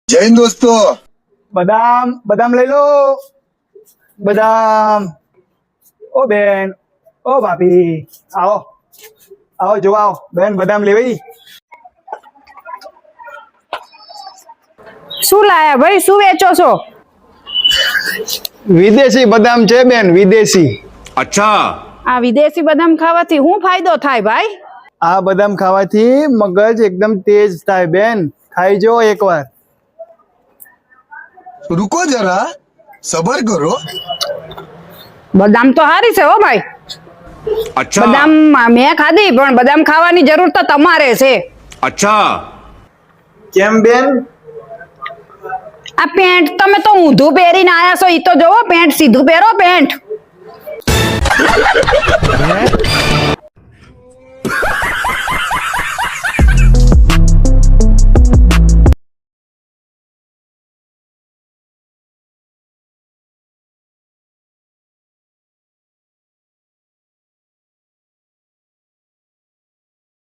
જય હિન્દ દોસ્તો. બદામ બદામ લઈ લો. બદામ. ઓ બેન, ઓ ભાભી, આવો આવો જો આવો બેન, બદામ લેવી. શું લાયા ભાઈ, શું વેચો છો? વિદેશી બદામ છે બેન, વિદેશી. अच्छा આ વિદેશી બદામ ખાવાથી શું ફાયદો થાય ભાઈ? આ બદામ ખાવાથી મગજ એકદમ તેજ થાય બેન, ખાઈ જો એકવાર. રૂકો જરા, સબર કરો. બદામ તો સારી છે હો ભાઈ. अच्छा બદામ મેં ખાધી, પણ બદામ ખાવાની જરૂર તો તમારે છે. अच्छा કેમ બેન? આ પેન્ટ તમે તો ઊંધું પહેરીને આયા છો, ઈ તો જોવો, પેન્ટ સીધું પહેરો પેન્ટ.